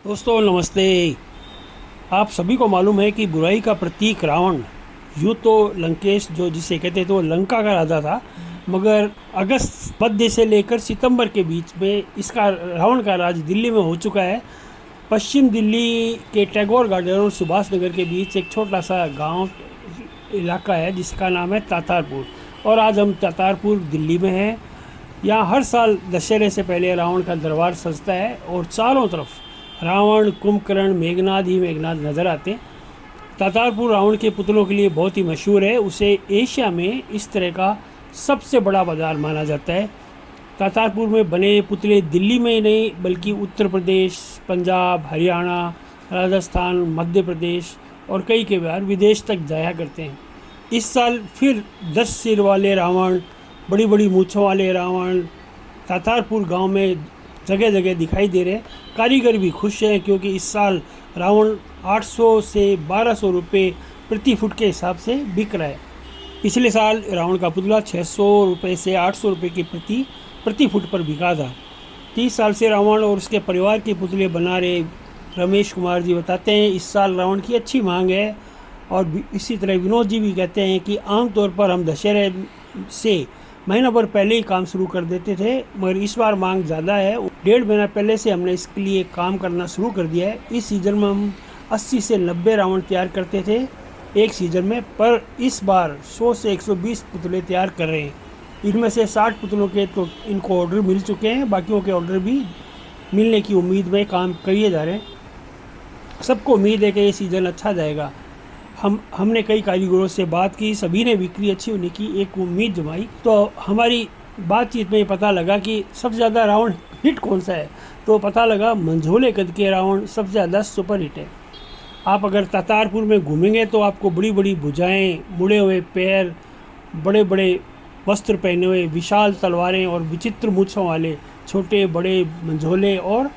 दोस्तों नमस्ते। आप सभी को मालूम है कि बुराई का प्रतीक रावण, यूँ तो लंकेश जो जिसे कहते थे वो लंका का राजा था, मगर अगस्त मध्य से लेकर सितंबर के बीच में इसका रावण का राज दिल्ली में हो चुका है। पश्चिम दिल्ली के टैगोर गार्डन और सुभाष नगर के बीच एक छोटा सा गांव इलाका है जिसका नाम है तातारपुर, और आज हम तातारपुर दिल्ली में हैं। यहाँ हर साल दशहरे से पहले रावण का दरबार सजता है और चारों तरफ रावण, कुंभकर्ण, मेघनाद ही मेघनाद नज़र आते हैं। तातारपुर रावण के पुतलों के लिए बहुत ही मशहूर है। उसे एशिया में इस तरह का सबसे बड़ा बाज़ार माना जाता है। तातारपुर में बने पुतले दिल्ली में ही नहीं बल्कि उत्तर प्रदेश, पंजाब, हरियाणा, राजस्थान, मध्य प्रदेश और कई के बार विदेश तक जाया करते हैं। इस साल फिर 10 सिर वाले रावण, बड़ी बड़ी मूँछों वाले रावण तातारपुर गांव में जगह जगह दिखाई दे रहे हैं। कारीगर भी खुश हैं क्योंकि इस साल रावण 800 से 1200 रुपये प्रति फुट के हिसाब से बिक रहा है। पिछले साल रावण का पुतला 600 रुपये से 800 रुपये की प्रति फुट पर बिका था। 30 साल से रावण और उसके परिवार के पुतले बना रहे रमेश कुमार जी बताते हैं इस साल रावण की अच्छी मांग है। और इसी तरह विनोद जी भी कहते हैं कि आमतौर पर हम दशहरे से महीना भर पहले ही काम शुरू कर देते थे, मगर इस बार मांग ज़्यादा है। 1.5 महीना पहले से हमने इसके लिए काम करना शुरू कर दिया है। इस सीज़न में हम 80 से 90 रावण तैयार करते थे एक सीज़न में, पर इस बार 100 से 120 पुतले तैयार कर रहे हैं। इनमें से 60 पुतलों के तो इनको ऑर्डर मिल चुके हैं, बाकियों के ऑर्डर भी मिलने की उम्मीद में काम किए जा रहे हैं। सबको उम्मीद है कि ये सीज़न अच्छा जाएगा। हमने कई कारीगरों से बात की, सभी ने बिक्री अच्छी होने की एक उम्मीद जमाई। तो हमारी बातचीत में पता लगा कि सबसे ज़्यादा रावण हिट कौन सा है, तो पता लगा मंझोले कद के रावण सबसे ज़्यादा सुपर हिट है। आप अगर तातारपुर में घूमेंगे तो आपको बड़ी बड़ी भुजाएं, मुड़े हुए पैर, बड़े बड़े वस्त्र पहने हुए, विशाल तलवारें और विचित्र मूँछों वाले छोटे बड़े मंझोले और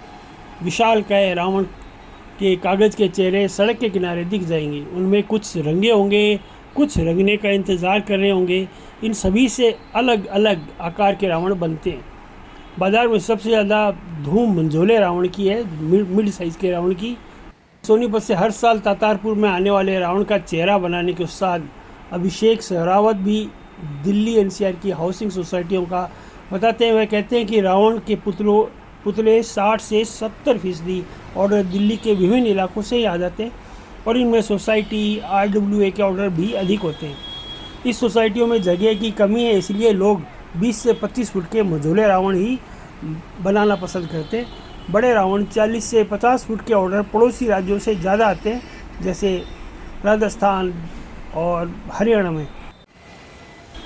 विशालकाय रावण के कागज़ के चेहरे सड़क के किनारे दिख जाएंगे। उनमें कुछ रंगे होंगे, कुछ रंगने का इंतज़ार कर रहे होंगे। इन सभी से अलग अलग आकार के रावण बनते हैं। बाज़ार में सबसे ज़्यादा धूम मंझोले रावण की है, मिड साइज़ के रावण की। सोनीपत से हर साल तातारपुर में आने वाले रावण का चेहरा बनाने के उस्ताद अभिषेक सहरावत भी दिल्ली एनसीआर की हाउसिंग सोसाइटियों का बताते हुए कहते हैं कि रावण के पुतले 60 से 70% ऑर्डर दिल्ली के विभिन्न इलाकों से ही आ जाते हैं, और इनमें सोसाइटी, RWA के ऑर्डर भी अधिक होते हैं। इस सोसाइटियों में जगह की कमी है, इसलिए लोग 20 से 25 फुट के मंझोले रावण ही बनाना पसंद करते हैं। बड़े रावण 40 से 50 फुट के ऑर्डर पड़ोसी राज्यों से ज़्यादा आते हैं, जैसे राजस्थान और हरियाणा में।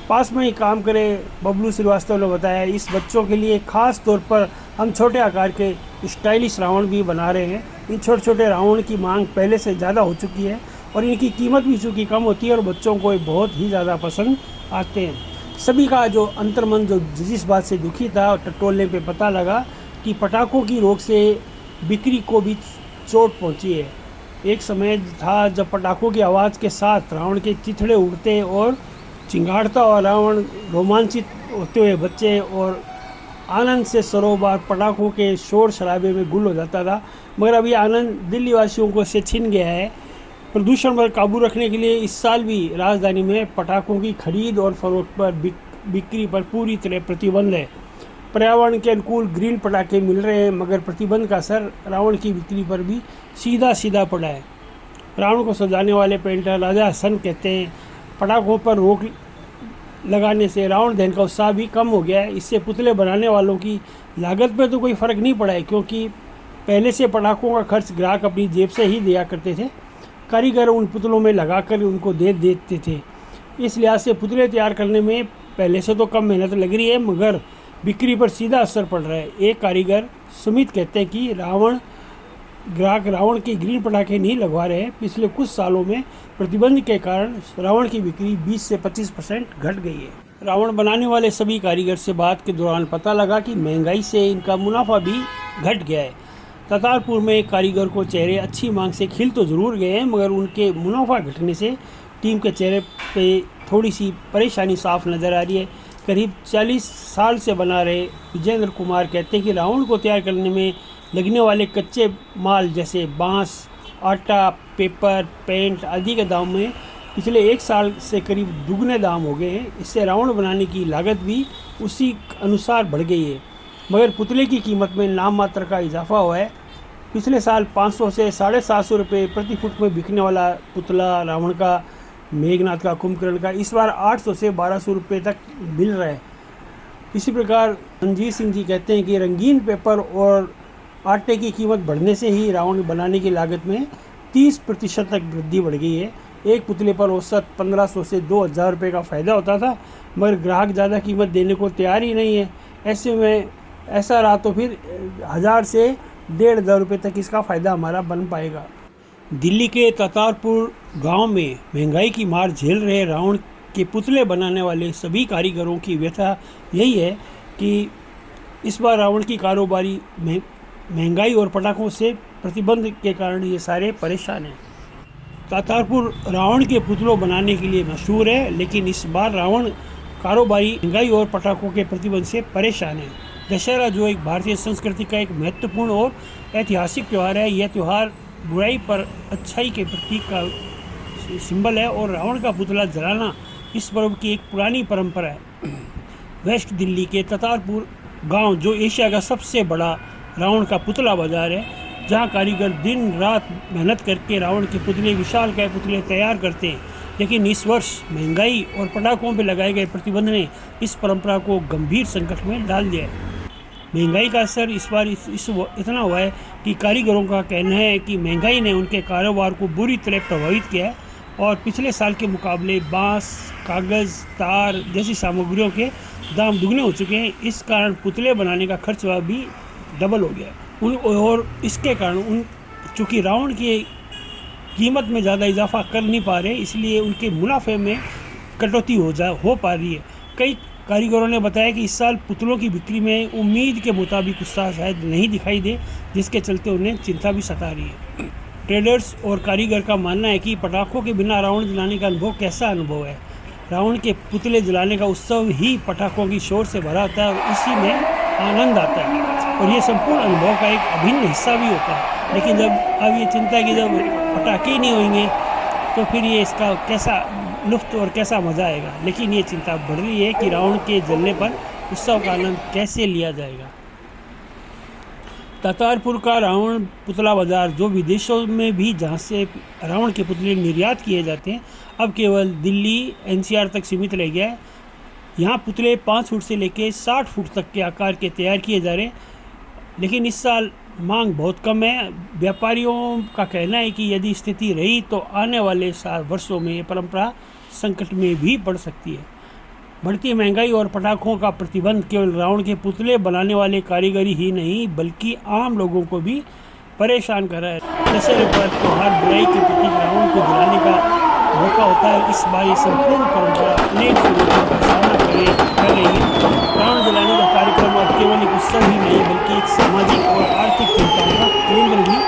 पास में ही काम करे बबलू श्रीवास्तव ने बताया इस बच्चों के लिए ख़ास तौर पर हम छोटे आकार के स्टाइलिश रावण भी बना रहे हैं। इन छोटे छोटे रावण की मांग पहले से ज़्यादा हो चुकी है और इनकी कीमत भी चूँकि कम होती है और बच्चों को बहुत ही ज़्यादा पसंद आते हैं। सभी का जो अंतर्मन जो जिस बात से दुखी था, टटोलने पे पता लगा कि पटाखों की रोक से बिक्री को भी चोट पहुँची है। एक समय था जब पटाखों की आवाज़ के साथ रावण के चिथड़े उड़ते और चिंगाड़ता और रावण रोमांचित होते हुए बच्चे और आनंद से सरोबार पटाखों के शोर शराबे में गुल हो जाता था, मगर अभी आनंद दिल्ली वासियों को से छिन गया है। प्रदूषण पर काबू रखने के लिए इस साल भी राजधानी में पटाखों की खरीद और फरोख्त पर बिक्री पर पूरी तरह प्रतिबंध है। पर्यावरण के अनुकूल ग्रीन पटाखे मिल रहे हैं, मगर प्रतिबंध का असर रावण की बिक्री पर भी सीधा पड़ा है। रावण को सजाने वाले पेंटर राजा हसन कहते हैं पटाखों पर रोक लगाने से रावण दहन का उत्साह भी कम हो गया है। इससे पुतले बनाने वालों की लागत पर तो कोई फ़र्क नहीं पड़ा है, क्योंकि पहले से पटाखों का खर्च ग्राहक अपनी जेब से ही दिया करते थे। कारीगर उन पुतलों में लगाकर उनको दे देते थे। इस लिहाज से पुतले तैयार करने में पहले से तो कम मेहनत लग रही है, मगर बिक्री पर सीधा असर पड़ रहा है। एक कारीगर सुमित कहते हैं कि ग्राहक रावण के ग्रीन पटाखे नहीं लगवा रहे हैं। पिछले कुछ सालों में प्रतिबंध के कारण रावण की बिक्री 20 से 25% घट गई है। रावण बनाने वाले सभी कारीगर से बात के दौरान पता लगा कि महंगाई से इनका मुनाफा भी घट गया है। तातारपुर में कारीगर को चेहरे अच्छी मांग से खिल तो ज़रूर गए हैं, मगर उनके मुनाफा घटने से टीम के चेहरे पे थोड़ी सी परेशानी साफ नज़र आ रही है। करीब 40 साल से बना रहे विजेंद्र कुमार कहते हैं कि रावण को तैयार करने में लगने वाले कच्चे माल जैसे बांस, आटा, पेपर, पेंट आदि के दाम में पिछले एक साल से करीब दुगने दाम हो गए हैं। इससे रावण बनाने की लागत भी उसी अनुसार बढ़ गई है। मगर पुतले की कीमत में नाम मात्र का इजाफा हुआ है। पिछले साल 500 से 750 रुपये प्रति फुट में बिकने वाला पुतला रावण का, मेघनाथ का, कुंभकर्ण का इस बार 800 से 1200 रुपये तक मिल रहा है। इसी प्रकार रणजीत सिंह जी कहते हैं कि रंगीन पेपर और आटे की कीमत बढ़ने से ही रावण बनाने की लागत में 30% तक वृद्धि बढ़ गई है। एक पुतले पर औसत 1500 से 2000 रुपये का फ़ायदा होता था, मगर ग्राहक ज़्यादा कीमत देने को तैयार ही नहीं है। ऐसे में ऐसा रहा तो फिर 1000 से 1500 रुपये तक इसका फ़ायदा हमारा बन पाएगा। दिल्ली के तातारपुर गांव में महंगाई की मार झेल रहे रावण के पुतले बनाने वाले सभी कारीगरों की व्यथा यही है कि इस बार रावण की कारोबारी में महंगाई और पटाखों से प्रतिबंध के कारण ये सारे परेशान हैं। तातारपुर रावण के पुतलों बनाने के लिए मशहूर है, लेकिन इस बार रावण कारोबारी महंगाई और पटाखों के प्रतिबंध से परेशान है। दशहरा, जो एक भारतीय संस्कृति का एक महत्वपूर्ण और ऐतिहासिक त्यौहार है, यह त्यौहार बुराई पर अच्छाई के प्रतीक का सिंबल है और रावण का पुतला जलाना इस पर्व की एक पुरानी परंपरा है। वेस्ट दिल्ली के तातारपुर गांव, जो एशिया का सबसे बड़ा रावण का पुतला बाजार है, जहां कारीगर दिन रात मेहनत करके रावण के पुतले, विशालकाय पुतले तैयार करते हैं, लेकिन इस वर्ष महंगाई और पटाखों पर लगाए गए प्रतिबंध ने इस परंपरा को गंभीर संकट में डाल दिया है। महंगाई का असर इस बार इतना हुआ है कि कारीगरों का कहना है कि महंगाई ने उनके कारोबार को बुरी तरह प्रभावित किया है और पिछले साल के मुकाबले बांस, कागज़, तार जैसी सामग्रियों के दाम दुगने हो चुके हैं। इस कारण पुतले बनाने का खर्च भी डबल हो गया है। और इसके कारण चूँकि रावण की कीमत में ज़्यादा इजाफा कर नहीं पा रहे, इसलिए उनके मुनाफे में कटौती हो पा रही है। कई कारीगरों ने बताया कि इस साल पुतलों की बिक्री में उम्मीद के मुताबिक उत्साह शायद नहीं दिखाई दे, जिसके चलते उन्हें चिंता भी सता रही है। ट्रेडर्स और कारीगर का मानना है कि पटाखों के बिना रावण जलाने का अनुभव कैसा अनुभव है। रावण के पुतले जलाने का उत्सव ही पटाखों की शोर से भरा होता है और इसी में आनंद आता है और ये संपूर्ण अनुभव का एक अभिन्न हिस्सा भी होता है। लेकिन जब अब ये चिंता है कि जब पटाखे ही नहीं होंगे तो फिर ये इसका कैसा लुत्फ़ और कैसा मज़ा आएगा। लेकिन ये चिंता बढ़ रही है कि रावण के जलने पर उत्सव का आनंद कैसे लिया जाएगा। तातारपुर का रावण पुतला बाज़ार, जो विदेशों में भी जहाँ से रावण के पुतले निर्यात किए जाते हैं, अब केवल दिल्ली एनसीआर तक सीमित रह गया है। यहाँ पुतले 5 फुट से लेकर 60 फुट तक के आकार के तैयार किए जा रहे हैं, लेकिन इस साल मांग बहुत कम है। व्यापारियों का कहना है कि यदि स्थिति रही तो आने वाले वर्षों में ये परंपरा संकट में भी पड़ सकती है। बढ़ती महंगाई और पटाखों का प्रतिबंध केवल रावण के पुतले बनाने वाले कारीगरी ही नहीं, बल्कि आम लोगों को भी परेशान कर रहा है। दशहरे पर त्योहार बुराई के प्रतीक रावण को जलाने का मौका होता है। इस बार ये संपूर्ण परंपरा अनेक चुनौतियों का सामना कर रही है। रावण जलाने का कार्यक्रम अब केवल एक उत्सव ही नहीं, बल्कि एक सामाजिक और आर्थिक चिंताओं का केंद्र भी